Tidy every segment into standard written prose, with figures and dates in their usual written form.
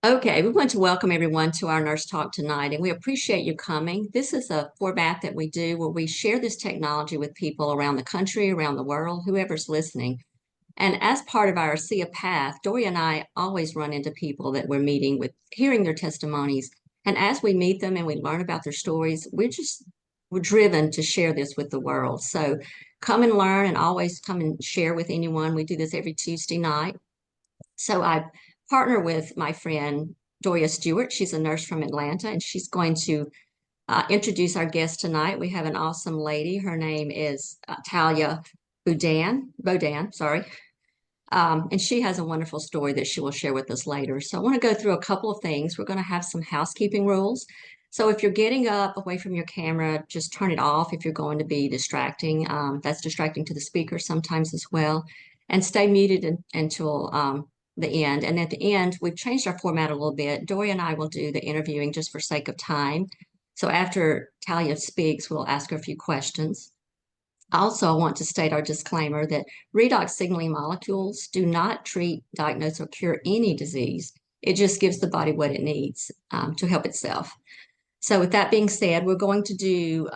Okay, we want to welcome everyone to our Nurse Talk tonight, and we appreciate you coming. This is a format that we do where we share this technology with people around the country, around the world, whoever's listening. And as part of our See a Path, Dory and I always run into people that we're meeting with, hearing their testimonies. And as we meet them and we learn about their stories, we're driven to share this with the world. So come and learn and always come and share with anyone. We do this every Tuesday night. So I partner with my friend Doria Stewart. She's a nurse from Atlanta, and she's going to introduce our guest tonight. We have an awesome lady. Her name is Thalia Baudin, sorry. And she has a wonderful story that she will share with us later. So I want to go through a couple of things. We're going to have some housekeeping rules. So if you're getting up away from your camera, just turn it off if you're going to be distracting. That's distracting to the speaker sometimes as well. And stay muted until the end. And at the end, we've changed our format a little bit. Dory and I will do the interviewing just for sake of time. So after Talia speaks, we'll ask her a few questions. Also, I want to state our disclaimer that redox signaling molecules do not treat, diagnose, or cure any disease. It just gives the body what it needs to help itself. So with that being said, we're going to do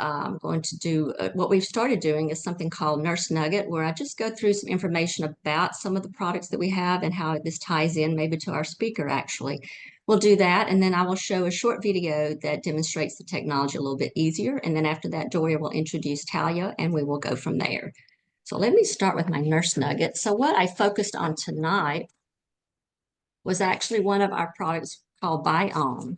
what we've started doing is something called Nurse Nugget, where I just go through some information about some of the products that we have and how this ties in maybe to our speaker actually. We'll do that, and then I will show a short video that demonstrates the technology a little bit easier. And then after that, Doria will introduce Talia, and we will go from there. So let me start with my Nurse Nugget. So what I focused on tonight was actually one of our products called Biome,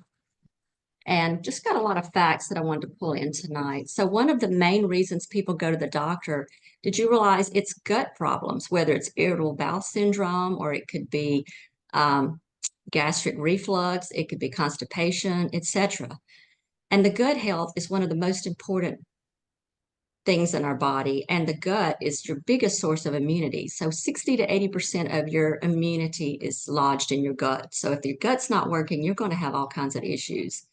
and just got a lot of facts that I wanted to pull in tonight. So one of the main reasons people go to the doctor, did you realize it's gut problems, whether it's irritable bowel syndrome or it could be gastric reflux, it could be constipation, etc. And the gut health is one of the most important things in our body, and the gut is your biggest source of immunity. So 60 to 80% of your immunity is lodged in your gut. So if your gut's not working, you're going to have all kinds of issues.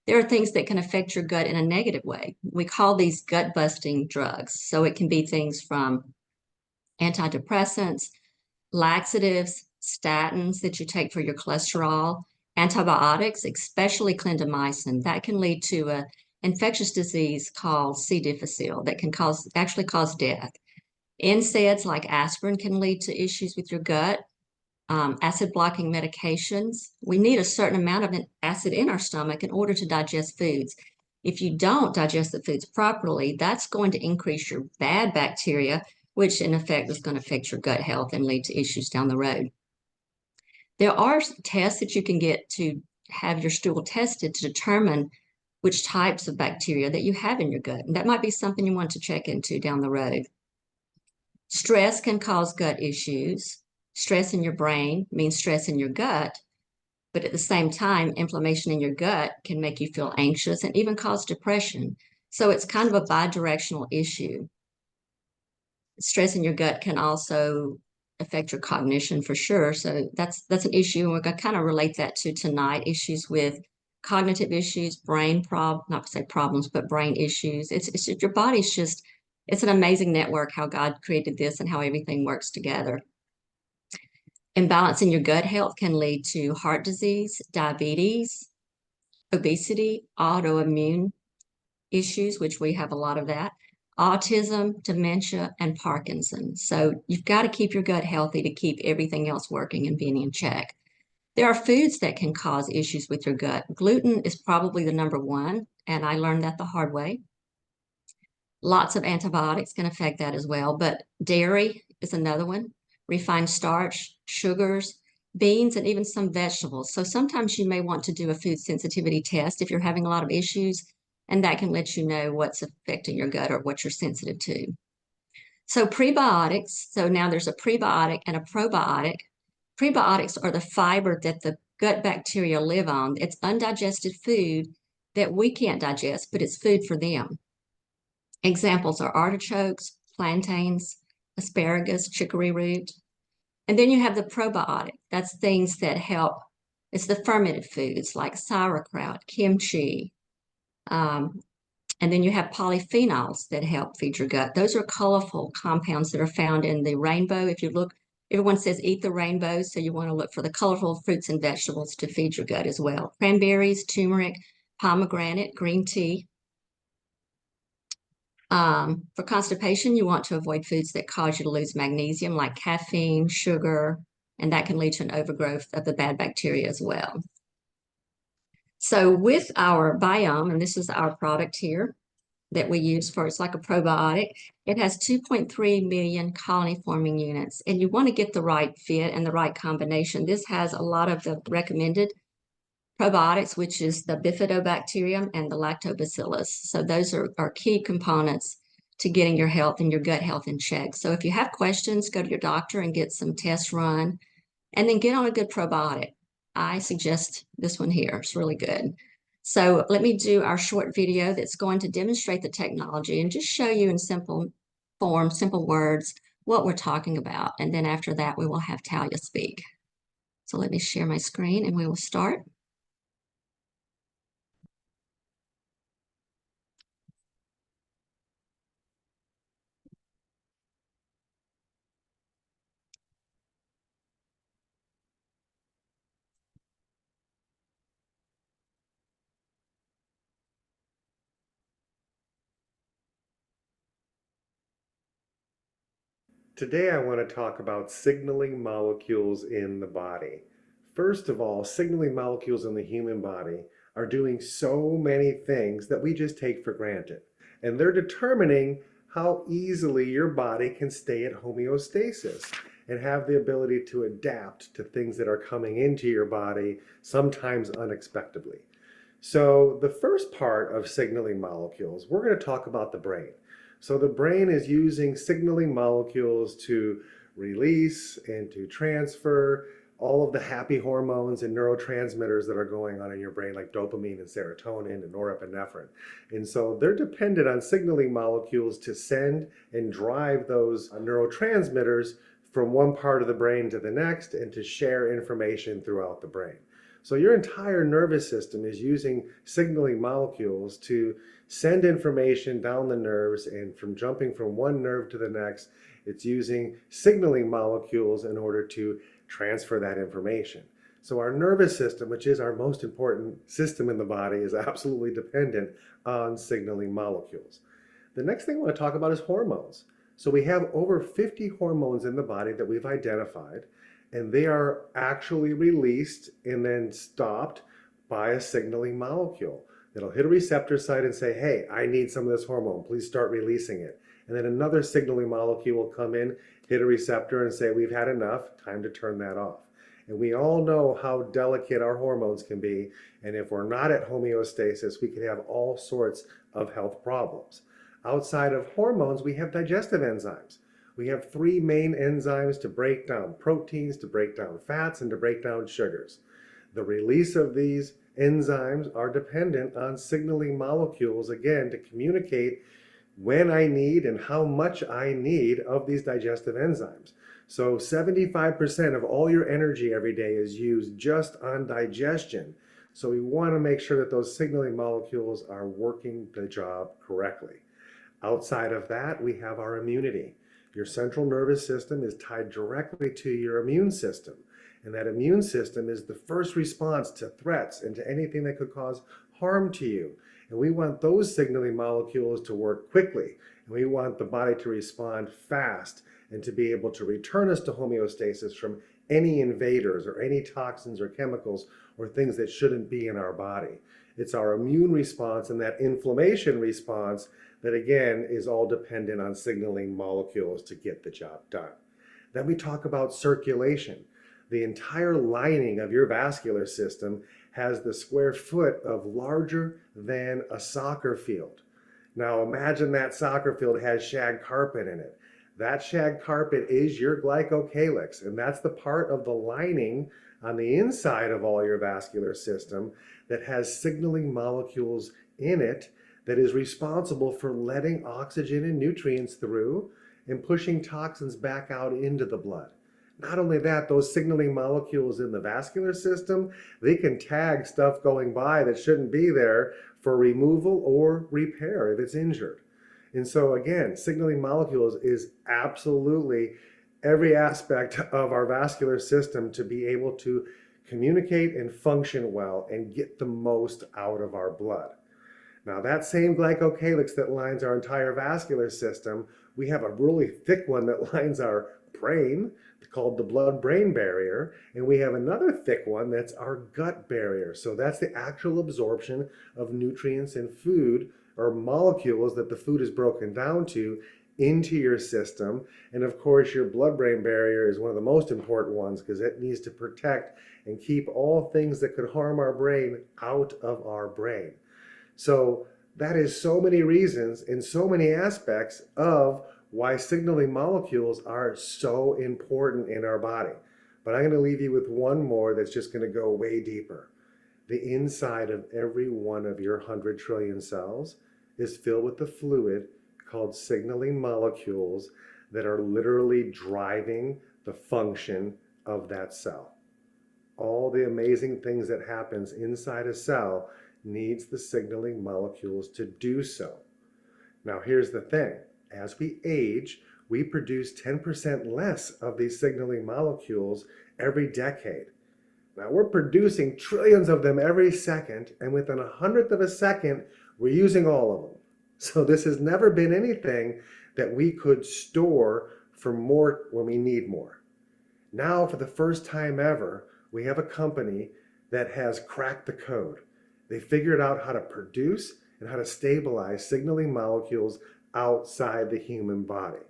There are things that can affect your gut in a negative way. We call these gut busting drugs. So it can be things from antidepressants, laxatives, statins that you take for your cholesterol, antibiotics, especially clindamycin. That can lead to an infectious disease called C. difficile that can actually cause death. NSAIDs like aspirin can lead to issues with your gut. Acid blocking medications. We need a certain amount of acid in our stomach in order to digest foods. If you don't digest the foods properly, that's going to increase your bad bacteria, which in effect is going to affect your gut health and lead to issues down the road. There are tests that you can get to have your stool tested to determine which types of bacteria that you have in your gut. And that might be something you want to check into down the road. Stress can cause gut issues. Stress in your brain means stress in your gut, but at the same time, inflammation in your gut can make you feel anxious and even cause depression. So it's kind of a bi-directional issue. Stress in your gut can also affect your cognition for sure. So that's an issue, and we're going to kind of relate that to tonight, issues with cognitive issues, not to say problems, but brain issues. It's your body's just, it's an amazing network how God created this and how everything works together. Imbalance in your gut health can lead to heart disease, diabetes, obesity, autoimmune issues, which we have a lot of that, autism, dementia, and Parkinson's. So you've got to keep your gut healthy to keep everything else working and being in check. There are foods that can cause issues with your gut. Gluten is probably the number one, and I learned that the hard way. Lots of antibiotics can affect that as well, but dairy is another one. Refined starch, sugars, beans, and even some vegetables. So sometimes you may want to do a food sensitivity test if you're having a lot of issues, and that can let you know what's affecting your gut or what you're sensitive to. So prebiotics, so now there's a prebiotic and a probiotic. Prebiotics are the fiber that the gut bacteria live on. It's undigested food that we can't digest, but it's food for them. Examples are artichokes, plantains, asparagus, chicory root. And then you have the probiotic. That's things that help. It's the fermented foods like sauerkraut, kimchi. And then you have polyphenols that help feed your gut. Those are colorful compounds that are found in the rainbow. If you look Everyone says eat the rainbow, so you want to look for the colorful fruits and vegetables to feed your gut as well. Cranberries, turmeric, pomegranate, green tea. For constipation, you want to avoid foods that cause you to lose magnesium, like caffeine, sugar, and that can lead to an overgrowth of the bad bacteria as well. So with our Biome, and this is our product here that we use for, it's like a probiotic. It has 2.3 million colony forming units, and you want to get the right fit and the right combination. This has a lot of the recommended probiotics, which is the bifidobacterium and the lactobacillus. So those are key components to getting your health and your gut health in check. So if you have questions, go to your doctor and get some tests run, and then get on a good probiotic. I suggest this one here. It's really good. So let me do our short video that's going to demonstrate the technology and just show you in simple form, simple words, what we're talking about. And then after that, we will have Thalia speak. So let me share my screen and we will start. Today I want to talk about signaling molecules in the body. First of all, signaling molecules in the human body are doing so many things that we just take for granted. And they're determining how easily your body can stay at homeostasis and have the ability to adapt to things that are coming into your body, sometimes unexpectedly. So the first part of signaling molecules, we're going to talk about the brain. So the brain is using signaling molecules to release and to transfer all of the happy hormones and neurotransmitters that are going on in your brain, like dopamine and serotonin and norepinephrine. And so they're dependent on signaling molecules to send and drive those neurotransmitters from one part of the brain to the next and to share information throughout the brain. So your entire nervous system is using signaling molecules to send information down the nerves, and from jumping from one nerve to the next, it's using signaling molecules in order to transfer that information. So our nervous system, which is our most important system in the body, is absolutely dependent on signaling molecules. The next thing I want to talk about is hormones. So we have over 50 hormones in the body that we've identified, and they are actually released and then stopped by a signaling molecule. It'll hit a receptor site and say, hey, I need some of this hormone, please start releasing it. And then another signaling molecule will come in, hit a receptor and say, we've had enough, time to turn that off. And we all know how delicate our hormones can be, and if we're not at homeostasis, we can have all sorts of health problems. Outside of hormones, we have digestive enzymes. We have three main enzymes to break down proteins, to break down fats, and to break down sugars. The release of these enzymes are dependent on signaling molecules, again, to communicate when I need and how much I need of these digestive enzymes. So 75% of all your energy every day is used just on digestion. So we want to make sure that those signaling molecules are working the job correctly. Outside of that, we have our immunity. Your central nervous system is tied directly to your immune system. And that immune system is the first response to threats and to anything that could cause harm to you. And we want those signaling molecules to work quickly. And we want the body to respond fast and to be able to return us to homeostasis from any invaders or any toxins or chemicals or things that shouldn't be in our body. It's our immune response and that inflammation response that, again, is all dependent on signaling molecules to get the job done. Then we talk about circulation. The entire lining of your vascular system has the square foot of larger than a soccer field. Now imagine that soccer field has shag carpet in it. That shag carpet is your glycocalyx, and that's the part of the lining on the inside of all your vascular system that has signaling molecules in it that is responsible for letting oxygen and nutrients through and pushing toxins back out into the blood. Not only that, those signaling molecules in the vascular system, they can tag stuff going by that shouldn't be there for removal or repair if it's injured. And so again, signaling molecules is absolutely every aspect of our vascular system to be able to communicate and function well and get the most out of our blood. Now, that same glycocalyx that lines our entire vascular system, we have a really thick one that lines our brain called the blood-brain barrier, and we have another thick one that's our gut barrier. So that's the actual absorption of nutrients and food or molecules that the food is broken down to into your system. And of course, your blood-brain barrier is one of the most important ones because it needs to protect and keep all things that could harm our brain out of our brain. So that is so many reasons and so many aspects of why signaling molecules are so important in our body. But I'm going to leave you with one more that's just going to go way deeper. The inside of every one of your 100 trillion cells is filled with a fluid called signaling molecules that are literally driving the function of that cell. All the amazing things that happens inside a cell needs the signaling molecules to do so. Now, here's the thing. As we age, we produce 10% less of these signaling molecules every decade. Now, we're producing trillions of them every second, and within 100th of a second, we're using all of them. So this has never been anything that we could store for more when we need more. Now, for the first time ever, we have a company that has cracked the code. They figured out how to produce and how to stabilize signaling molecules outside the human body.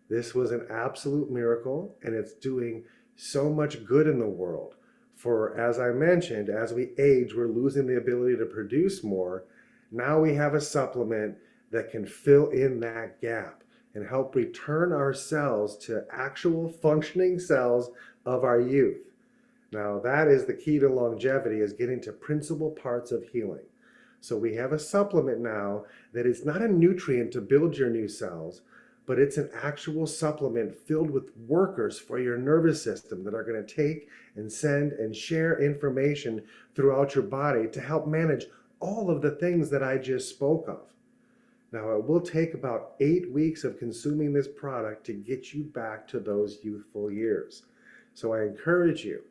This was an absolute miracle, and it's doing so much good in the world. For, as I mentioned, as we age, we're losing the ability to produce more. Now we have a supplement that can fill in that gap and help return our cells to actual functioning cells of our youth. Now, that is the key to longevity, is getting to principal parts of healing. So we have a supplement now that is not a nutrient to build your new cells, but it's an actual supplement filled with workers for your nervous system that are going to take and send and share information throughout your body to help manage all of the things that I just spoke of. Now, it will take about 8 weeks of consuming this product to get you back to those youthful years. So I encourage you,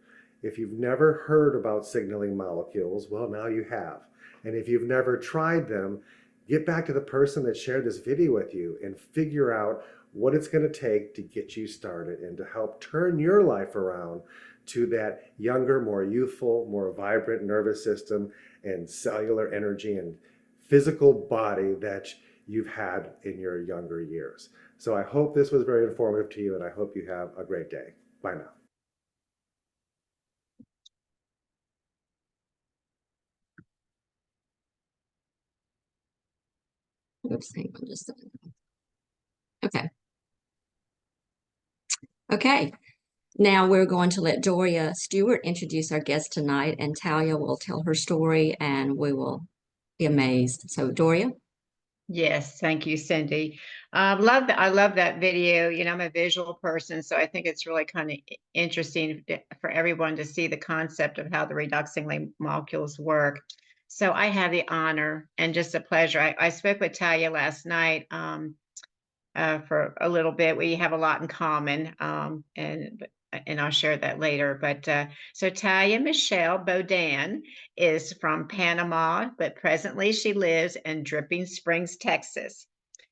if you've never heard about signaling molecules, well, now you have. And if you've never tried them, get back to the person that shared this video with you and figure out what it's going to take to get you started and to help turn your life around to that younger, more youthful, more vibrant nervous system and cellular energy and physical body that you've had in your younger years. So I hope this was very informative to you, and I hope you have a great day. Bye now. Oops, hang on just a second. Okay. Okay. Now we're going to let Doria Stewart introduce our guest tonight, and Thalia will tell her story, and we will be amazed. So, Doria? Yes, thank you, Cindy. Love that. I love that video. You know, I'm a visual person, so I think it's really kind of interesting for everyone to see the concept of how the redoxing molecules work. So I have the honor and just a pleasure. I spoke with Talia last night for a little bit. We have a lot in common, and I'll share that later. But so Thalia Michelle Baudin is from Panama, but presently she lives in Dripping Springs, Texas.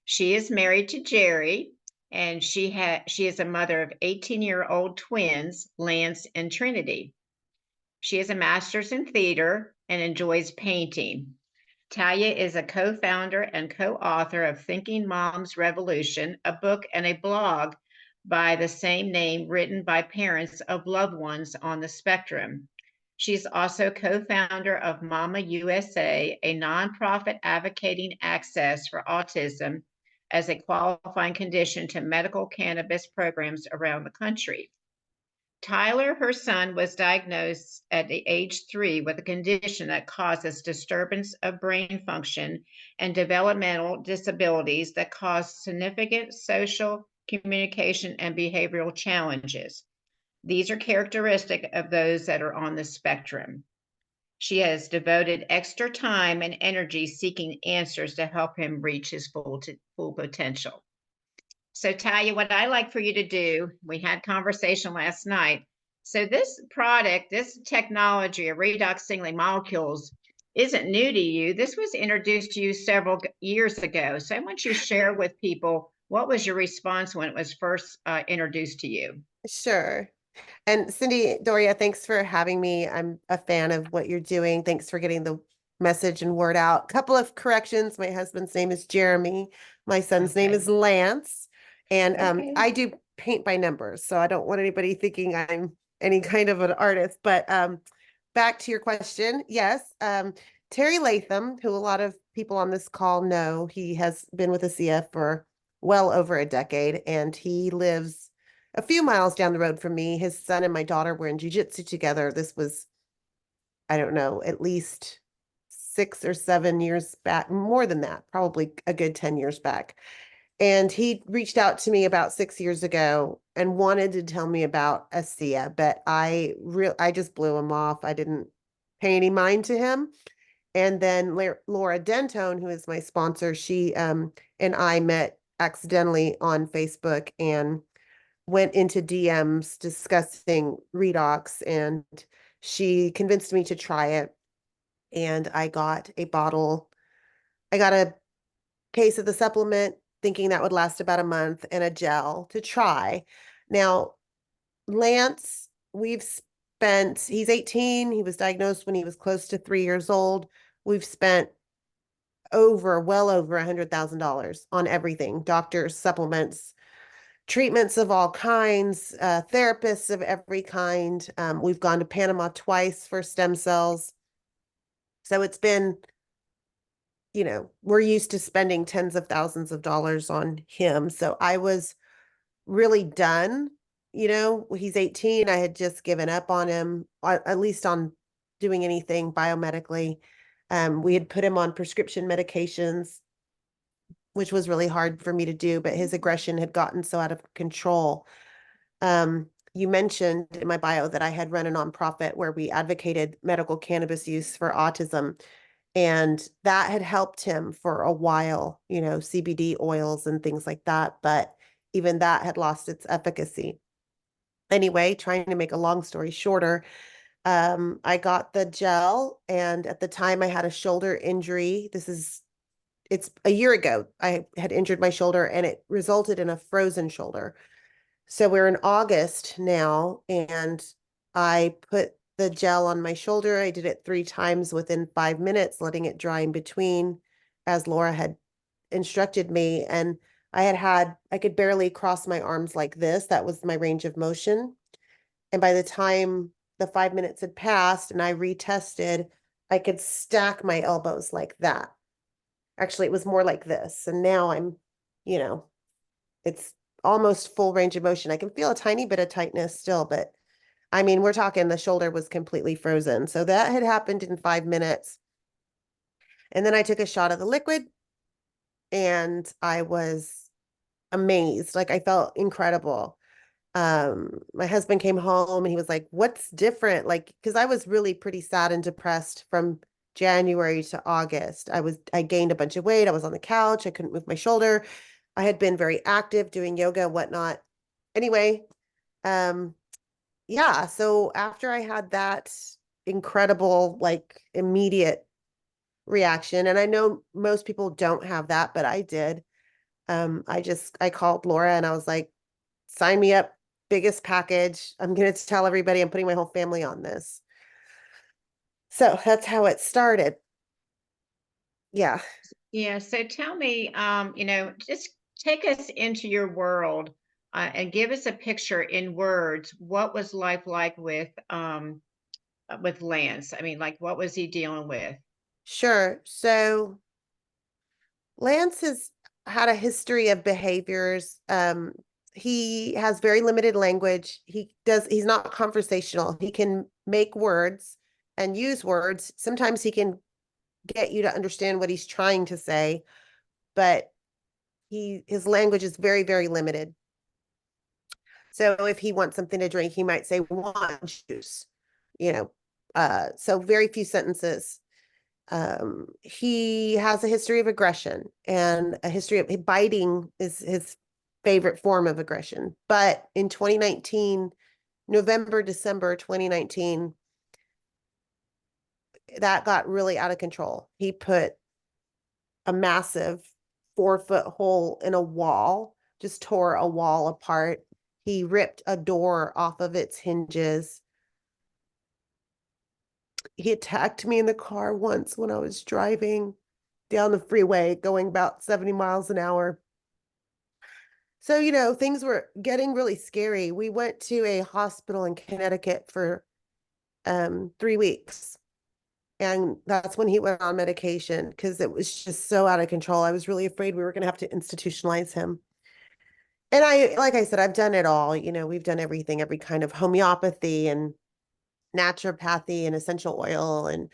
She is married to Jerry, and she is a mother of 18-year-old twins, Lance and Trinity. She has a master's in theater and enjoys painting. Thalia is a co-founder and co-author of Thinking Mom's Revolution, a book and a blog by the same name written by parents of loved ones on the spectrum. She's also co-founder of Mama USA, a nonprofit advocating access for autism as a qualifying condition to medical cannabis programs around the country. Tyler, her son, was diagnosed at the age 3 with a condition that causes disturbance of brain function and developmental disabilities that cause significant social, communication, and behavioral challenges. These are characteristic of those that are on the spectrum. She has devoted extra time and energy seeking answers to help him reach his full potential. So Talia, what I like for you to do, we had conversation last night. So this product, this technology of redox signaling molecules isn't new to you. This was introduced to you several years ago. So I want you to share with people what was your response when it was first introduced to you. Sure. And Cindy, Doria, thanks for having me. I'm a fan of what you're doing. Thanks for getting the message and word out. Couple of corrections. My husband's name is Jeremy. My son's name Okay. is Lance. And Okay. I do paint by numbers, so I don't want anybody thinking I'm any kind of an artist. But back to your question, yes. Terry Latham, who a lot of people on this call know, he has been with ASEA for well over a decade, and he lives a few miles down the road from me. His son and my daughter were in jujitsu together. This was, I don't know, at least 6 or 7 years back, more than that, probably a good 10 years back. And he reached out to me about 6 years ago and wanted to tell me about ASEA, but I just blew him off. I didn't pay any mind to him. And then Laura Dentone, who is my sponsor, she and I met accidentally on Facebook and went into DMs discussing redox, and she convinced me to try it. And I got a case of the supplement thinking that would last about a month and a gel to try. Now, Lance, he's 18. He was diagnosed when he was close to 3 years old. We've spent well over $100,000 on everything, doctors, supplements, treatments of all kinds, therapists of every kind. We've gone to Panama twice for stem cells. So it's been, we're used to spending tens of thousands of dollars on him. So I was really done. He's 18. I had just given up on him, at least on doing anything biomedically. We had put him on prescription medications, which was really hard for me to do, but his aggression had gotten so out of control. You mentioned in my bio that I had run a nonprofit where we advocated medical cannabis use for autism, and that had helped him for a while, CBD oils and things like that, but even that had lost its efficacy. Anyway, trying to make a long story shorter, I got the gel, and at the time I had a shoulder injury. It's a year ago. I had injured my shoulder and it resulted in a frozen shoulder. So we're in August now, and I put the gel on my shoulder. I did it 3 times within 5 minutes, letting it dry in between, as Laura had instructed me. And I could barely cross my arms like this. That was my range of motion. And by the time the 5 minutes had passed and I retested, I could stack my elbows like that. Actually, it was more like this. And now it's almost full range of motion. I can feel a tiny bit of tightness still, but I mean, we're talking the shoulder was completely frozen. So that had happened in 5 minutes. And then I took a shot of the liquid and I was amazed. Like, I felt incredible. My husband came home and he was like, "What's different?" Like, because I was really pretty sad and depressed from January to August. I gained a bunch of weight. I was on the couch. I couldn't move my shoulder. I had been very active doing yoga and whatnot. Anyway, yeah. So after I had that incredible, like, immediate reaction, and I know most people don't have that, but I did. I called Laura and I was like, "Sign me up, biggest package. I'm going to tell everybody I'm putting my whole family on this." So that's how it started. Yeah. Yeah. So tell me, just take us into your world and give us a picture in words. What was life like with Lance? I mean, like, what was he dealing with? Sure. So Lance has had a history of behaviors. He has very limited language. He's not conversational. He can make words and use words. Sometimes he can get you to understand what he's trying to say, but his language is very, very limited. So if he wants something to drink, he might say one juice, you know, so very few sentences. He has a history of aggression and a history of biting is his favorite form of aggression. But in 2019, November, December 2019, that got really out of control. He put a massive 4-foot hole in a wall, just tore a wall apart. He ripped a door off of its hinges. He attacked me in the car once when I was driving down the freeway going about 70 miles an hour. So, things were getting really scary. We went to a hospital in Connecticut for 3 weeks. And that's when he went on medication because it was just so out of control. I was really afraid we were going to have to institutionalize him. And like I said, I've done it all. We've done everything, every kind of homeopathy and naturopathy and essential oil and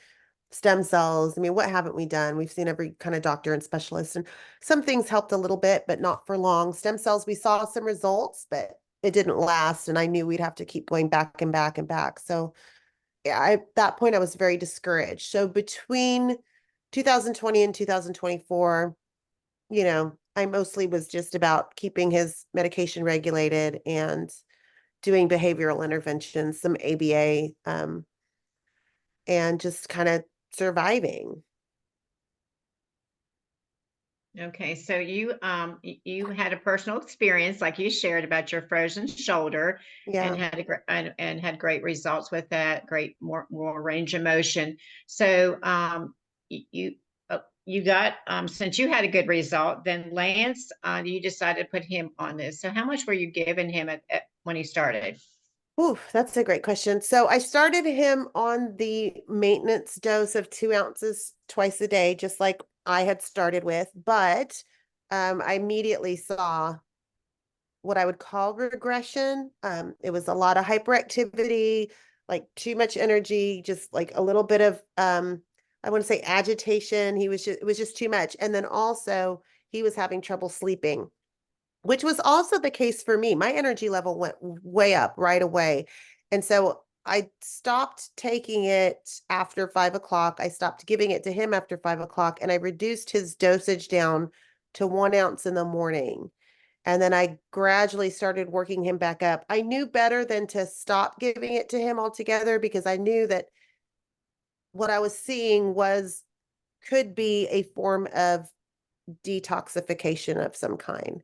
stem cells. I mean, what haven't we done? We've seen every kind of doctor and specialist, and some things helped a little bit, but not for long. Stem cells, we saw some results, but it didn't last. And I knew we'd have to keep going back and back and back. So yeah, at that point I was very discouraged. So between 2020 and 2024, I mostly was just about keeping his medication regulated and doing behavioral interventions, some ABA, and just kind of surviving. Okay, so you had a personal experience, like you shared, about your frozen shoulder, and Yeah. had and had great results with that, great more range of motion. So you you got since you had a good result, then Lance, you decided to put him on this. So how much were you giving him when he started? Ooh, that's a great question. So I started him on the maintenance dose of 2 ounces twice a day, just like I had started with, but I immediately saw what I would call regression. It was a lot of hyperactivity, like too much energy, just like a little bit of I want to say agitation. It was just too much. And then also he was having trouble sleeping, which was also the case for me. My energy level went way up right away. And so I stopped taking it after 5 o'clock. I stopped giving it to him after 5 o'clock, and I reduced his dosage down to 1 ounce in the morning. And then I gradually started working him back up. I knew better than to stop giving it to him altogether because I knew that what I was seeing could be a form of detoxification of some kind.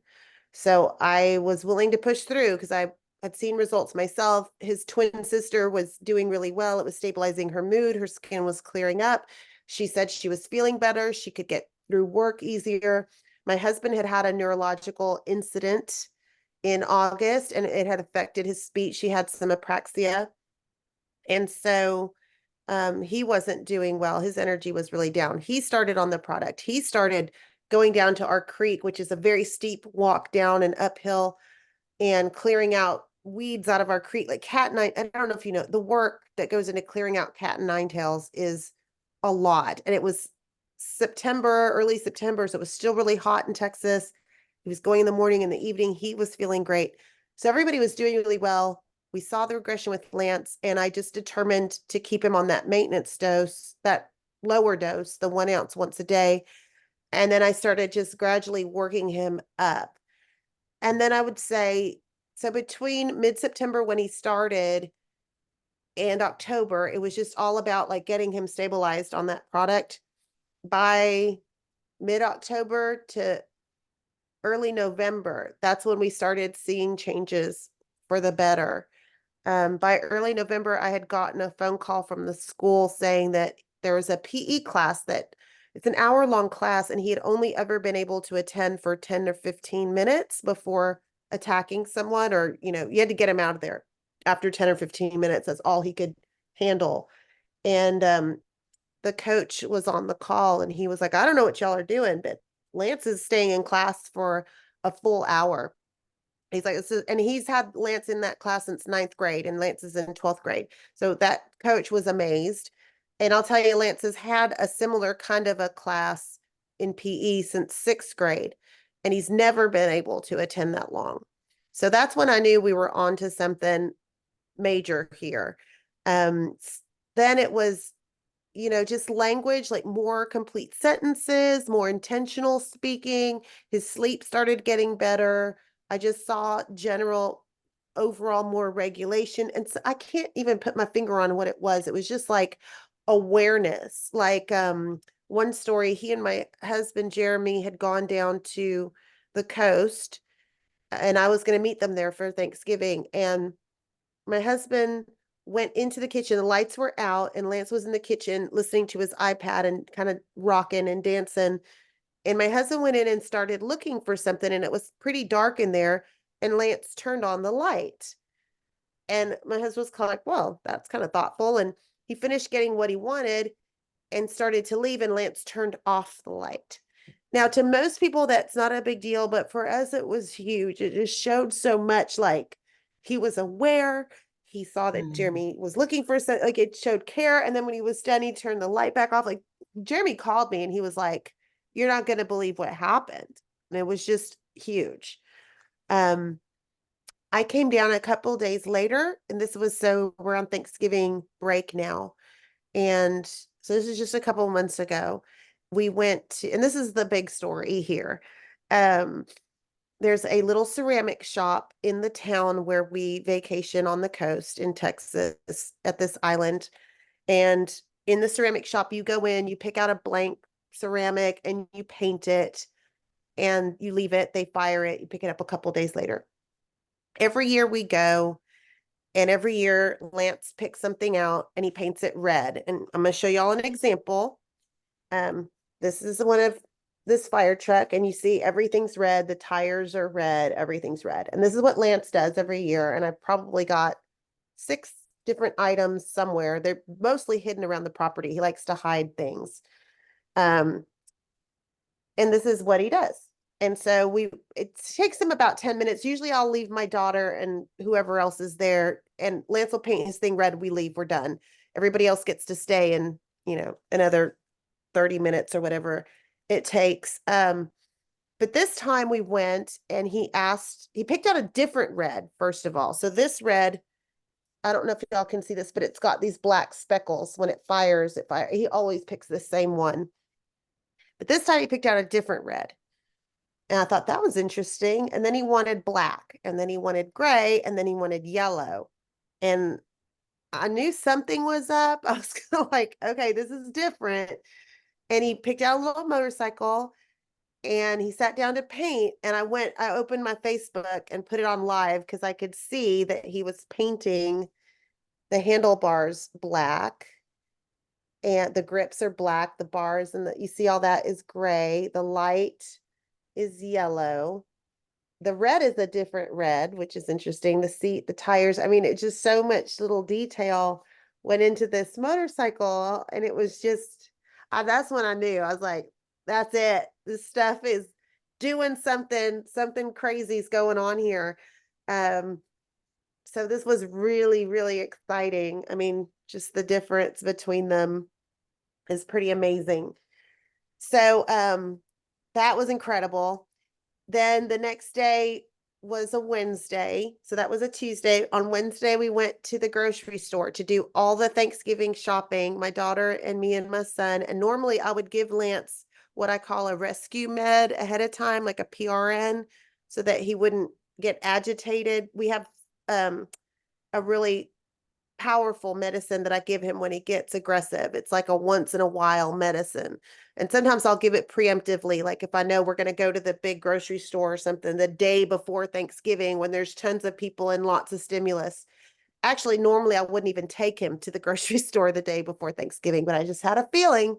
So I was willing to push through because I had seen results myself. His twin sister was doing really well. It was stabilizing her mood. Her skin was clearing up. She said she was feeling better. She could get through work easier. My husband had had a neurological incident in August, and it had affected his speech. He had some apraxia. And so he wasn't doing well. His energy was really down. He started on the product. He started going down to our creek, which is a very steep walk down and uphill, and clearing out weeds out of our creek, like cat nine. I don't know if you know the work that goes into clearing out cat and nine tails is a lot. And it was September, early September, so it was still really hot in Texas. He was going in the morning and the evening. He was feeling great. So everybody was doing really well. We saw the regression with Lance, and I just determined to keep him on that maintenance dose, that lower dose, the 1 ounce once a day. And then I started just gradually working him up. And then I would say, so between mid-September when he started and October, it was just all about like getting him stabilized on that product. By mid-October to early November, that's when we started seeing changes for the better. By early November, I had gotten a phone call from the school saying that there was a PE class that it's an hour-long class, and he had only ever been able to attend for 10 or 15 minutes before attacking someone, or, you had to get him out of there after 10 or 15 minutes. That's all he could handle. And the coach was on the call, and he was like, I don't know what y'all are doing, but Lance is staying in class for a full hour. He's like, and he's had Lance in that class since 9th grade, and Lance is in 12th grade. So that coach was amazed. And I'll tell you, Lance has had a similar kind of a class in PE since 6th grade, and he's never been able to attend that long. So that's when I knew we were on to something major here. Then it was, just language, like more complete sentences, more intentional speaking. His sleep started getting better. I just saw general overall more regulation. And so I can't even put my finger on what it was. It was just like awareness. Like one story, he and my husband Jeremy had gone down to the coast, and I was going to meet them there for Thanksgiving. And my husband went into the kitchen, the lights were out, and Lance was in the kitchen listening to his iPad and kind of rocking and dancing. And my husband went in and started looking for something, and it was pretty dark in there. And Lance turned on the light. And my husband was kind of like, well, that's kind of thoughtful. And he finished getting what he wanted and started to leave, and Lance turned off the light. Now, to most people, that's not a big deal, but for us, it was huge. It just showed so much, like he was aware. He saw that Jeremy was looking for something, like it showed care. And then when he was done, he turned the light back off. Like Jeremy called me and he was like, you're not going to believe what happened. And it was just huge. I came down a couple days later, and this was, so we're on Thanksgiving break now. And so this is just a couple months ago. We went to, and this is the big story here. There's a little ceramic shop in the town where we vacation on the coast in Texas at this island. And in the ceramic shop, you go in, you pick out a blank ceramic and you paint it and you leave it, they fire it, you pick it up a couple days later. Every year we go, and every year Lance picks something out and he paints it red. And I'm going to show y'all an example. This is one of this fire truck, and you see everything's red. The tires are red. Everything's red. And this is what Lance does every year. And I've probably got 6 different items somewhere. They're mostly hidden around the property. He likes to hide things. And this is what he does. And so it takes him about 10 minutes. Usually I'll leave my daughter and whoever else is there, and Lance will paint his thing red. We leave, we're done. Everybody else gets to stay and, another 30 minutes or whatever it takes. But this time we went and he picked out a different red, first of all. So this red, I don't know if y'all can see this, but it's got these black speckles. When it fires, he always picks the same one. But this time he picked out a different red. And I thought that was interesting. And then he wanted black, and then he wanted gray, and then he wanted yellow. And I knew something was up. I was kind of like, okay, this is different. And he picked out a little motorcycle and he sat down to paint. And I opened my Facebook and put it on live because I could see that he was painting the handlebars black. And the grips are black, the bars, and you see all that is gray. The light is yellow. The red is a different red, which is interesting. The seat, the tires, I mean, it's just so much little detail went into this motorcycle. And it was just, that's when I knew. I was like, that's it. This stuff is doing something crazy is going on here. So this was really, really exciting. I mean, just the difference between them is pretty amazing. So that was incredible. Then the next day was a Wednesday. So that was a Tuesday. On Wednesday, we went to the grocery store to do all the Thanksgiving shopping, my daughter and me and my son. And normally I would give Lance what I call a rescue med ahead of time, like a PRN, so that he wouldn't get agitated. We have a really powerful medicine that I give him when he gets aggressive. It's like a once in a while medicine. And sometimes I'll give it preemptively. Like if I know we're going to go to the big grocery store or something the day before Thanksgiving when there's tons of people and lots of stimulus. Actually, normally I wouldn't even take him to the grocery store the day before Thanksgiving, but I just had a feeling.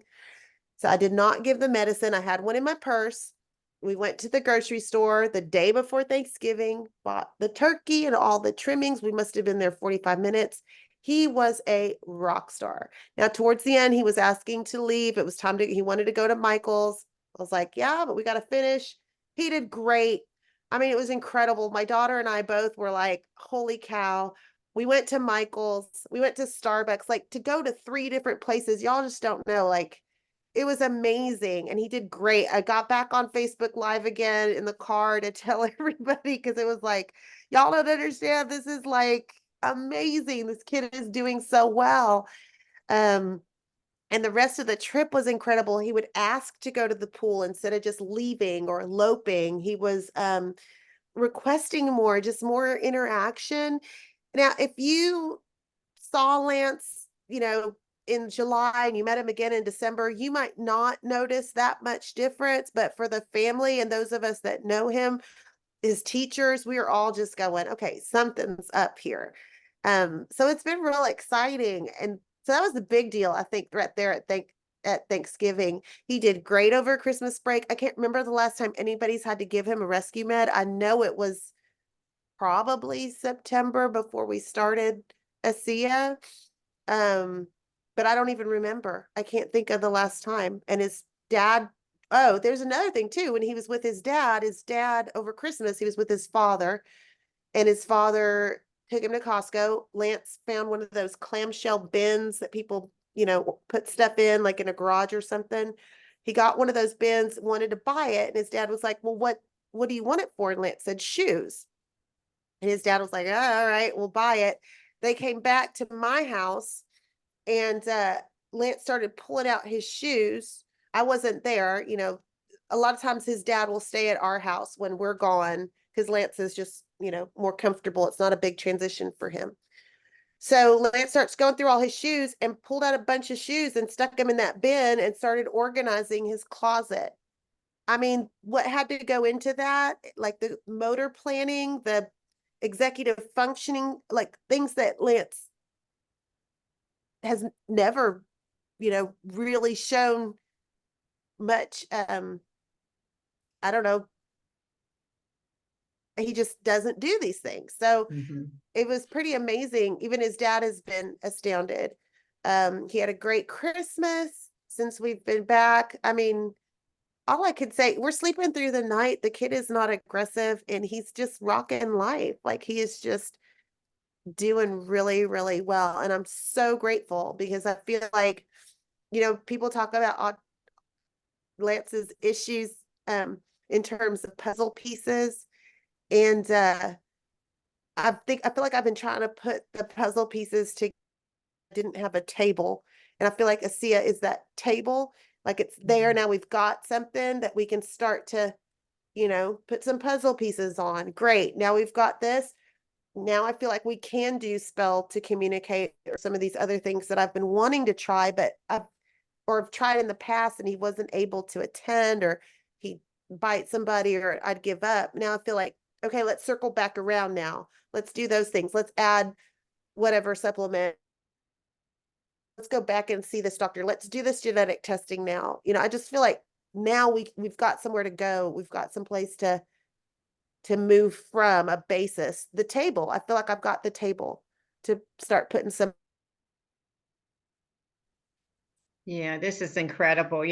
So I did not give the medicine. I had one in my purse. We went to the grocery store the day before Thanksgiving, bought the turkey and all the trimmings. We must have been there 45 minutes. He was a rock star. Now, towards the end, he was asking to leave. It was time he wanted to go to Michael's. I was like, yeah, but we got to finish. He did great. I mean, it was incredible. My daughter and I both were like, holy cow. We went to Michael's. We went to Starbucks, like to go to 3 different places. Y'all just don't know, like, it was amazing. And he did great. I got back on Facebook Live again in the car to tell everybody, because it was like, y'all don't understand. This is like amazing. This kid is doing so well. And the rest of the trip was incredible. He would ask to go to the pool instead of just leaving or eloping. He was requesting more, just more interaction. Now, if you saw Lance, in July and you met him again in December, you might not notice that much difference. But for the family and those of us that know him, his teachers, we are all just going, okay, something's up here. So it's been real exciting. And so that was the big deal, I think, right there at Thanksgiving. He did great over Christmas break. I can't remember the last time anybody's had to give him a rescue med. I know it was probably September before we started ASEA. But I don't even remember. I can't think of the last time. And his dad, oh, there's another thing too. When he was with his dad over Christmas, he was with his father, and his father took him to Costco. Lance found one of those clamshell bins that people, put stuff in, like in a garage or something. He got one of those bins, wanted to buy it, and his dad was like, well, what do you want it for? And Lance said, shoes. And his dad was like, oh, all right, we'll buy it. They came back to my house, and Lance started pulling out his shoes. I wasn't there. A lot of times his dad will stay at our house when we're gone because Lance is just, more comfortable. It's not a big transition for him. So Lance starts going through all his shoes and pulled out a bunch of shoes and stuck them in that bin and started organizing his closet. I mean, what had to go into that? Like the motor planning, the executive functioning, like things that Lance has never, really shown much. I don't know. He just doesn't do these things. So it was pretty amazing. Even his dad has been astounded. He had a great Christmas since we've been back. I mean, all I could say, we're sleeping through the night. The kid is not aggressive and he's just rocking life. Like he is just doing really, really well. And I'm so grateful because I feel like, people talk about Lance's issues in terms of puzzle pieces. And I feel like I've been trying to put the puzzle pieces together. Didn't have a table. And I feel like ASEA is that table. Like it's there. Now we've got something that we can start to, put some puzzle pieces on. Great. Now we've got this. Now I feel like we can do spell to communicate or some of these other things that I've been wanting to try, but I've tried in the past and he wasn't able to attend, or he'd bite somebody or I'd give up. Now I feel like, okay, let's circle back around now. Let's do those things. Let's add whatever supplement. Let's go back and see this doctor. Let's do this genetic testing now. I just feel like now we've got somewhere to go. We've got some place to move from a basis. The table, I feel like I've got the table to start putting some. Yeah, this is incredible.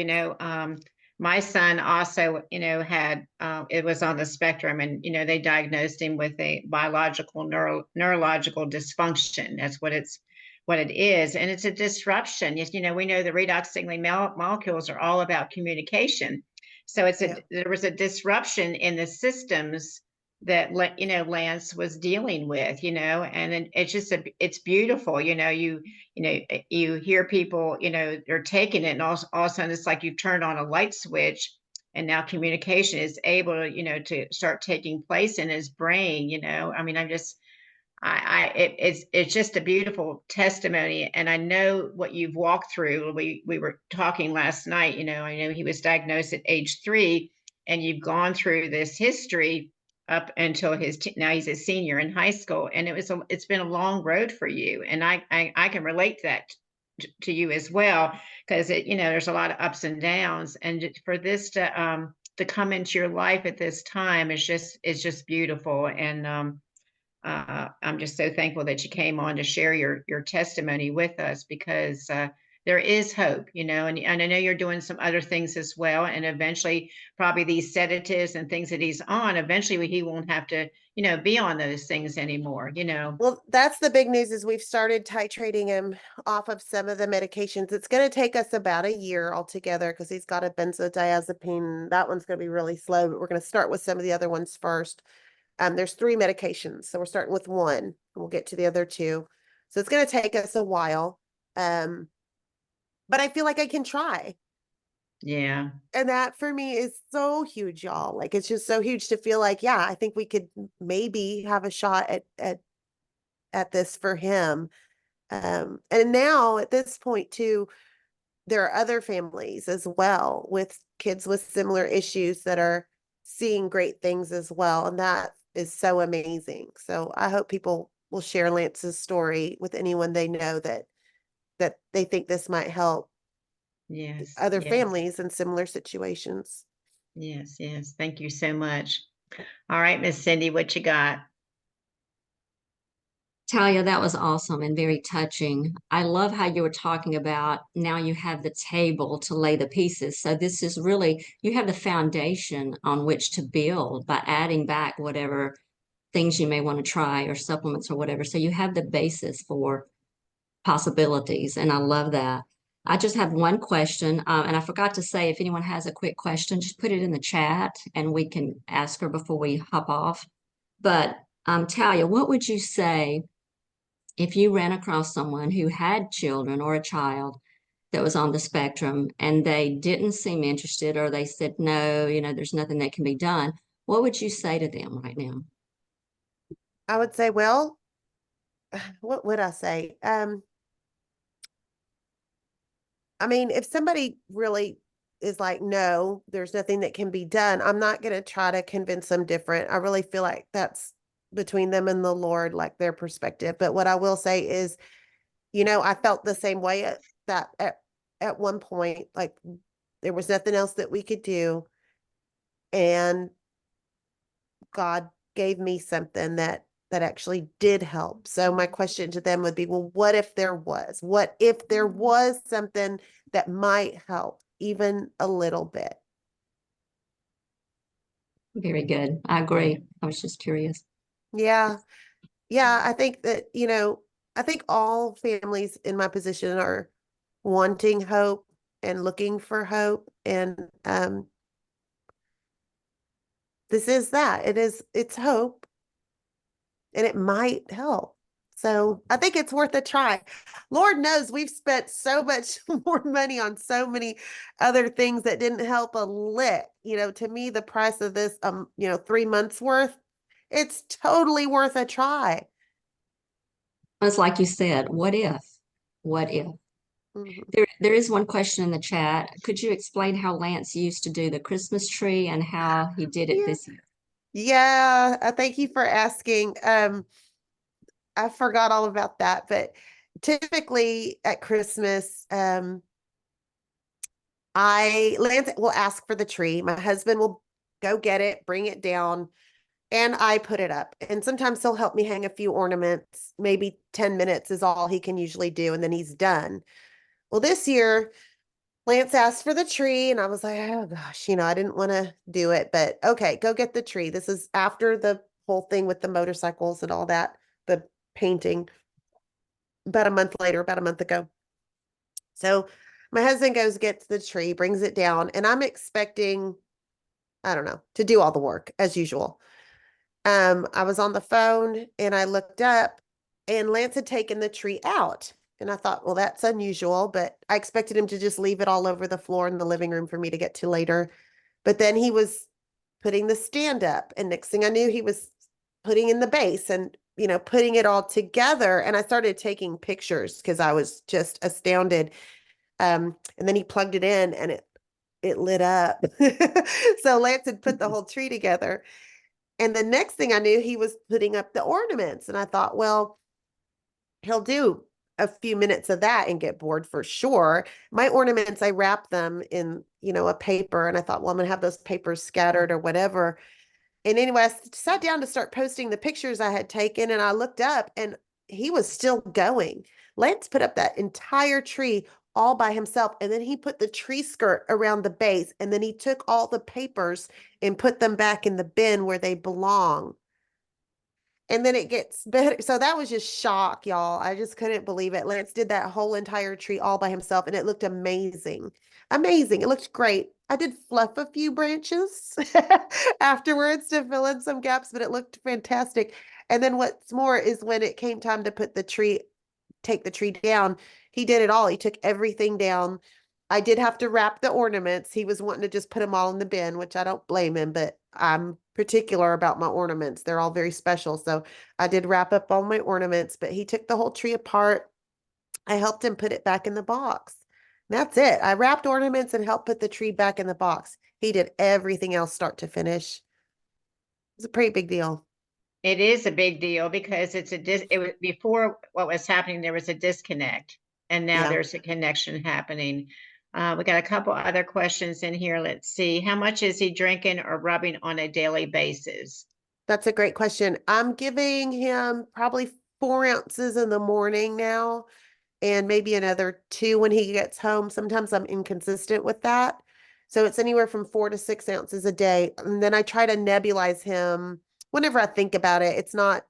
My son also, had it was on the spectrum, and they diagnosed him with a biological neurological dysfunction. That's what it is, and it's a disruption. We know the redox signaling molecules are all about communication. So there was a disruption in the systems that Lance was dealing with, and it's beautiful. You hear people, they're taking it, and all of a sudden it's like you've turned on a light switch, and now communication is able to, to start taking place in his brain. I mean, it's just a beautiful testimony, and I know what you've walked through. We were talking last night. I know he was diagnosed at age 3, and you've gone through this history up until now he's a senior in high school, and it's been a long road for you, and I can relate that to you as well, because there's a lot of ups and downs, and for this to come into your life at this time is just beautiful. And I'm just so thankful that you came on to share your testimony with us, because there is hope, and I know you're doing some other things as well. And eventually, probably these sedatives and things that he's on, eventually he won't have to, be on those things anymore, Well, that's the big news, is we've started titrating him off of some of the medications. It's going to take us about a year altogether because he's got a benzodiazepine. That one's going to be really slow, but we're going to start with some of the other ones first. There's 3 medications, so we're starting with 1, and we'll get to the other 2. So it's going to take us a while. But I feel like I can try. Yeah. And that for me is so huge, y'all. Like, it's just so huge to feel like, yeah, I think we could maybe have a shot at this for him. And now at this point too, there are other families as well with kids with similar issues that are seeing great things as well. And that is so amazing. So I hope people will share Lance's story with anyone they know that they think this might help Yes. other Yes. families in similar situations. Yes. Yes. Thank you so much. All right, Miss Cindy, what you got? Talia, that was awesome and very touching. I love how you were talking about now you have the table to lay the pieces. So this is really, you have the foundation on which to build by adding back whatever things you may want to try or supplements or whatever. So you have the basis for possibilities. And I love that. I just have one question. And I forgot to say, if anyone has a quick question, just put it in the chat and we can ask her before we hop off. But Talia, what would you say if you ran across someone who had children or a child that was on the spectrum and they didn't seem interested or they said, no, there's nothing that can be done? What would you say to them right now? I would say, well, what would I say? I mean, if somebody really is like, no, there's nothing that can be done, I'm not going to try to convince them different. I really feel like that's between them and the Lord, like their perspective. But what I will say is, I felt the same way at one point, like there was nothing else that we could do. And God gave me something that actually did help. So my question to them would be, well, what if there was? What if there was something that might help even a little bit? Very good. I agree. I was just curious. Yeah. Yeah, I think that, I think all families in my position are wanting hope and looking for hope. And this is that. It's hope and it might help. So I think it's worth a try. Lord knows we've spent so much more money on so many other things that didn't help a lick. To me, the price of this, 3 months worth, it's totally worth a try. It's like you said, what if? What if? Mhm. There is one question in the chat. Could you explain how Lance used to do the Christmas tree and how he did it Yeah. this year? Yeah, thank you for asking. I forgot all about that, but typically at Christmas, Lance will ask for the tree. My husband will go get it, bring it down, and I put it up. And sometimes he'll help me hang a few ornaments. Maybe 10 minutes is all he can usually do, and then he's done. Well, this year, Lance asked for the tree, and I was like, oh gosh, I didn't want to do it, but okay, go get the tree. This is after the whole thing with the motorcycles and all that, the painting, about a month later, about a month ago. So my husband goes, gets the tree, brings it down, and I'm expecting, I don't know, to do all the work as usual. I was on the phone and I looked up and Lance had taken the tree out. And I thought, well, that's unusual, but I expected him to just leave it all over the floor in the living room for me to get to later. But then he was putting the stand up. And next thing I knew, he was putting in the base and, putting it all together. And I started taking pictures because I was just astounded. And then he plugged it in and it lit up. So Lance had put the whole tree together. And the next thing I knew, he was putting up the ornaments. And I thought, well, he'll do a few minutes of that and get bored for sure. My ornaments, I wrap them in, a paper. And I thought, well, I'm going to have those papers scattered or whatever. And anyway, I sat down to start posting the pictures I had taken. And I looked up and he was still going. Lance put up that entire tree all by himself. And then he put the tree skirt around the base. And then he took all the papers and put them back in the bin where they belong. And then it gets better. So that was just shock, y'all. I just couldn't believe it. Lance did that whole entire tree all by himself, and it looked amazing. Amazing. It looked great. I did fluff a few branches afterwards to fill in some gaps, but it looked fantastic. And then what's more is when it came time to take the tree down, he did it all. He took everything down. I did have to wrap the ornaments. He was wanting to just put them all in the bin, which I don't blame him, but I'm particular about my ornaments. They're all very special. So I did wrap up all my ornaments, but he took the whole tree apart. I helped him put it back in the box. That's it. I wrapped ornaments and helped put the tree back in the box. He did everything else start to finish. It's a pretty big deal. It is a big deal because it was before what was happening, there was a disconnect, and now Yeah. there's a connection happening. We got a couple other questions in here. Let's see. How much is he drinking or rubbing on a daily basis? That's a great question. I'm giving him probably 4 ounces in the morning now, and maybe another 2 when he gets home. Sometimes I'm inconsistent with that. So it's anywhere from 4 to 6 ounces a day. And then I try to nebulize him whenever I think about it. It's not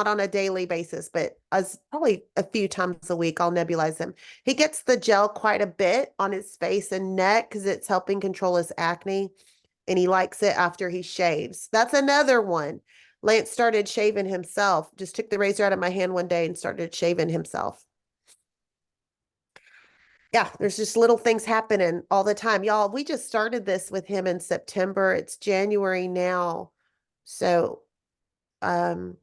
on a daily basis, but as probably a few times a week, I'll nebulize him. He gets the gel quite a bit on his face and neck because it's helping control his acne, and he likes it after he shaves. That's another one. Lance started shaving himself, just took the razor out of my hand one day and started shaving himself. Yeah, there's just little things happening all the time. Y'all, we just started this with him in September. It's January now. So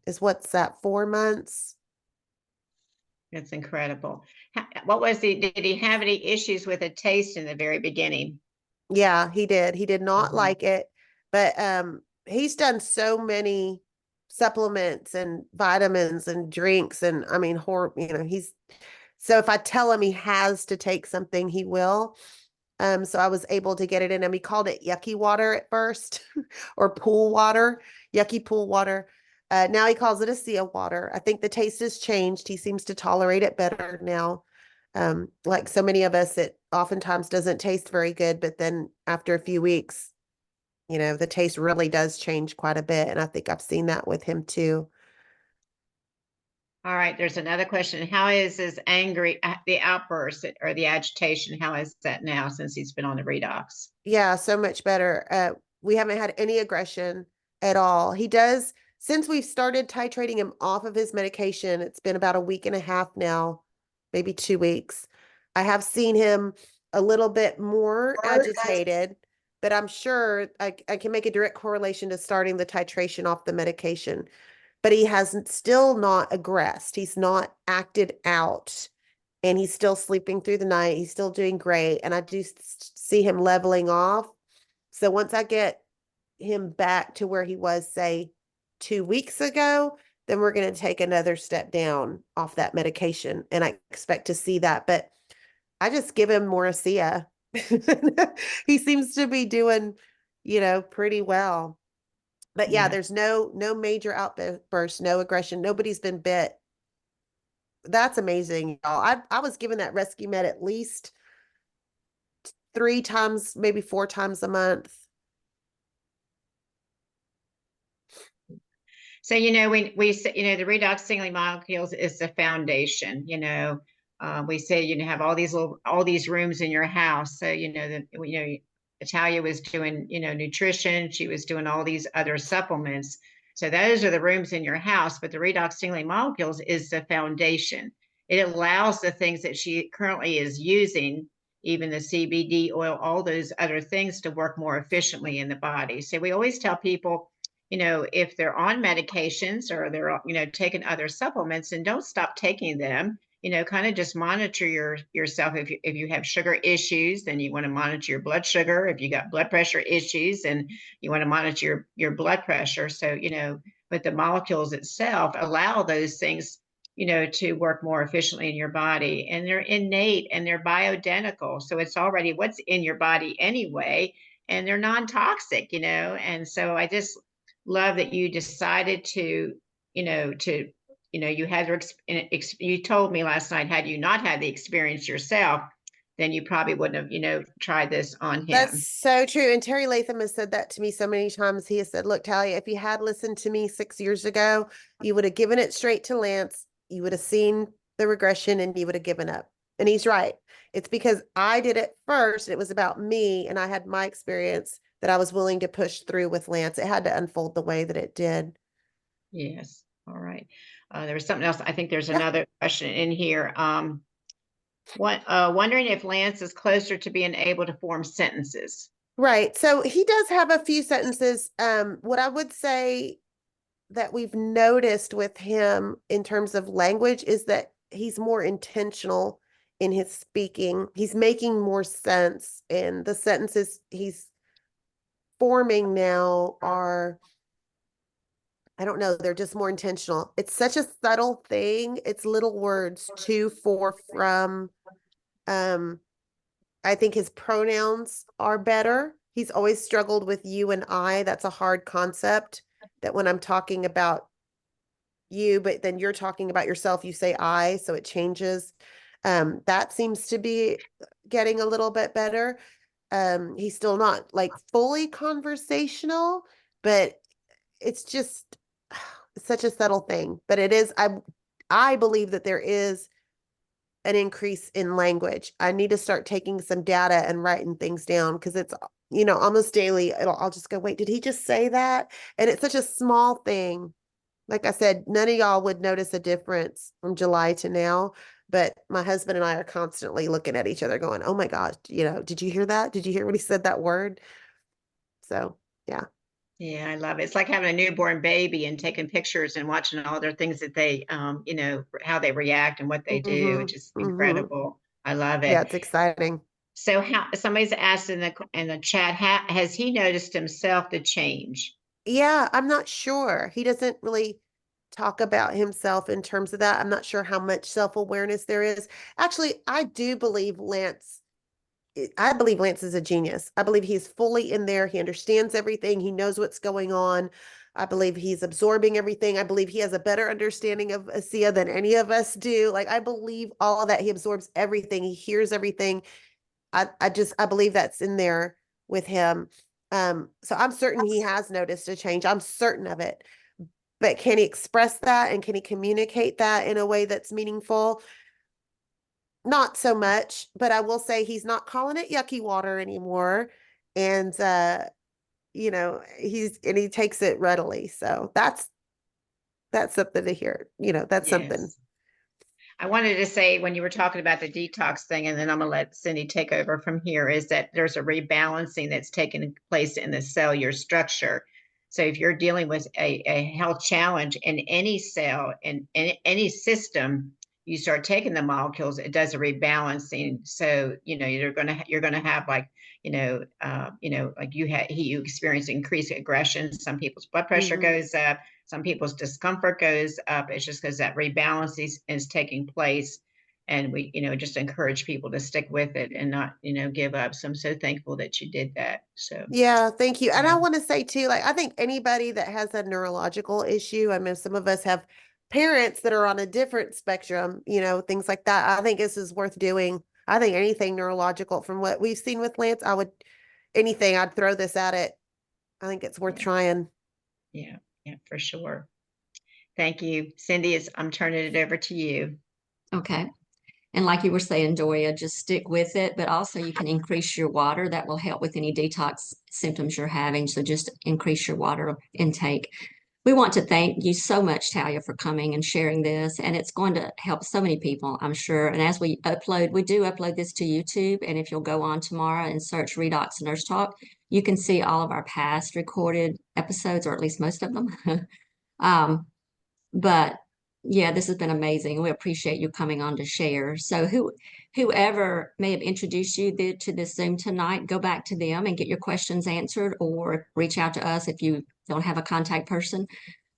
is what's that, 4 months? It's incredible. Did he have any issues with a taste in the very beginning? Yeah, he did. He did not Mhm. like it, but he's done so many supplements and vitamins and drinks, and I mean, he's so if I tell him he has to take something, he will. So I was able to get it in him. He called it yucky water at first, or pool water, yucky pool water. Now he calls it ASEA water. I think the taste has changed. He seems to tolerate it better now. Like so many of us, it oftentimes doesn't taste very good, but then after a few weeks, the taste really does change quite a bit. And I think I've seen that with him too. All right, there's another question. How is his the outburst or the agitation? How is that now since he's been on the redox? Yeah, so much better. We haven't had any aggression at all. He does, since we've started titrating him off of his medication, it's been about a week and a half now, maybe 2 weeks. I have seen him a little bit more agitated, but I'm sure I can make a direct correlation to starting the titration off the medication. But he hasn't still not aggressed. He's not acted out, and he's still sleeping through the night. He's still doing great. And I do see him leveling off. So once I get him back to where he was, say, 2 weeks ago, then we're going to take another step down off that medication. And I expect to see that. But I just give him more ASEA. He seems to be doing, pretty well. But yeah, there's no major outburst, no aggression. Nobody's been bit. That's amazing, y'all. I was given that rescue med at least 3 times, maybe 4 times a month. So, we say, the redox singling molecules is the foundation, we say, have all these rooms in your house. So, Natalia was doing, nutrition. She was doing all these other supplements. So those are the rooms in your house, but the redox singling molecules is the foundation. It allows the things that she currently is using, even the CBD oil, all those other things, to work more efficiently in the body. So we always tell people, if they're on medications or they're, taking other supplements, and don't stop taking them. Kind of just monitor yourself. If you have sugar issues, then you want to monitor your blood sugar. If you got blood pressure issues, and you want to monitor your blood pressure. So, but the molecules itself allow those things, to work more efficiently in your body, and they're innate and they're bioidentical. So it's already what's in your body anyway, and they're non-toxic, and so I just love that you decided to, you had you told me last night, had you not had the experience yourself, then you probably wouldn't have, tried this on him. That's so true. And Terry Latham has said that to me so many times. He has said, look, Talia, if you had listened to me 6 years ago, you would have given it straight to Lance. You would have seen the regression and you would have given up. And he's right. It's because I did it first. It was about me, and I had my experience that I was willing to push through with Lance. It had to unfold the way that it did. Yes. All right. There was something else. I think there's another question in here. Wondering if Lance is closer to being able to form sentences. Right. So he does have a few sentences. What I would say that we've noticed with him in terms of language is that he's more intentional in his speaking. He's making more sense, and the sentences he's forming now are, I don't know, they're just more intentional. It's such a subtle thing. It's little words, to, for, from. Um, I think his pronouns are better. He's always struggled with you and I. That's a hard concept, that when I'm talking about you, but then you're talking about yourself, you say I, so it changes. That seems to be getting a little bit better. He's still not like fully conversational, but it's just such a subtle thing. But it is, I believe that there is an increase in language. I need to start taking some data and writing things down, because it's, almost daily. I'll just go, wait, did he just say that? And it's such a small thing. Like I said, none of y'all would notice a difference from July to now, but my husband and I are constantly looking at each other going, oh my gosh, did you hear that? Did you hear when he said that word? So, yeah. Yeah, I love it. It's like having a newborn baby and taking pictures and watching all their things that they, how they react and what they do. It's just incredible. I love Yeah, it. it's exciting. So, how somebody's asked in the chat, has he noticed himself the change? Yeah, I'm not sure. He doesn't really talk about himself in terms of that. I'm not sure how much self-awareness there is. Actually, I believe Lance is a genius. I believe he's fully in there. He understands everything. He knows what's going on. I believe he's absorbing everything. I believe he has a better understanding of ASEA than any of us do. Like, I believe all of that. He absorbs everything. He hears everything. I believe that's in there with him. So I'm certain he has noticed a change. I'm certain of it. But can he express that, and can he communicate that in a way that's meaningful? Not so much, but I will say he's not calling it yucky water anymore. And he takes it readily. So that's something to hear. That's something. Yes. I wanted to say, when you were talking about the detox thing, and then I'm going to let Cindy take over from here, is that there's a rebalancing that's taking place in the cellular structure. So if you're dealing with a health challenge in any cell, in any system, you start taking the molecules, it does a rebalancing. So, you're going to have, like, like you experience increased aggression. Some people's blood pressure goes up. Some people's discomfort goes up. It's just because that rebalance is taking place. And we, just encourage people to stick with it and not, give up. So I'm so thankful that you did that. So, Yeah, thank you. And yeah. I want to say too, like, I think anybody that has a neurological issue, I mean, some of us have parents that are on a different spectrum, things like that. I think this is worth doing. I think anything neurological, from what we've seen with Lance, I'd throw this at it. I think it's worth trying. Yeah, for sure. Thank you. Cindy, I'm turning it over to you. Okay. And like you were saying, Doria, just stick with it, but also you can increase your water. That will help with any detox symptoms you're having. So just increase your water intake. We want to thank you so much, Thalia, for coming and sharing this. And it's going to help so many people, I'm sure. And as we do upload this to YouTube. And if you'll go on tomorrow and search Redox Nurse Talk, you can see all of our past recorded episodes, or at least most of them. But yeah, this has been amazing. We appreciate you coming on to share. So whoever may have introduced you to this Zoom tonight, go back to them and get your questions answered, or reach out to us if you don't have a contact person.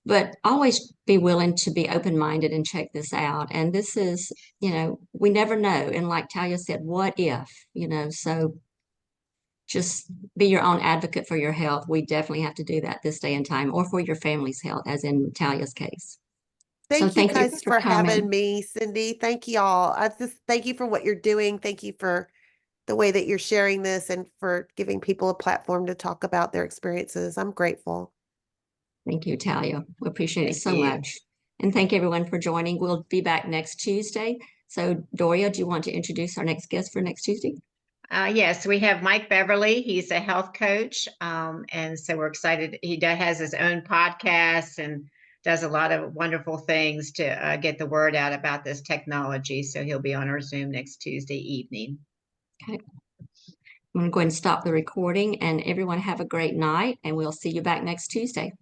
But always be willing to be open-minded and check this out. And this is, we never know. And like Thalia said, what if, so just be your own advocate for your health. We definitely have to do that this day and time, or for your family's health, as in Thalia's case. Thank you Thank you guys for for having coming. me, Cindy. Thank you all. I just thank you for what you're doing. Thank you for the way that you're sharing this, and for giving people a platform to talk about their experiences. I'm grateful. Thank you, Thalia. We appreciate it Thank so you. much. And thank everyone for joining. We'll be back next Tuesday. So Doria, do you want to introduce our next guest for next Tuesday? Yes, we have Mike Beverly. He's a health coach. And so we're excited. He has his own podcast, and does a lot of wonderful things to get the word out about this technology. So he'll be on our Zoom next Tuesday evening. Okay. I'm going to go ahead and stop the recording, and everyone have a great night, and we'll see you back next Tuesday.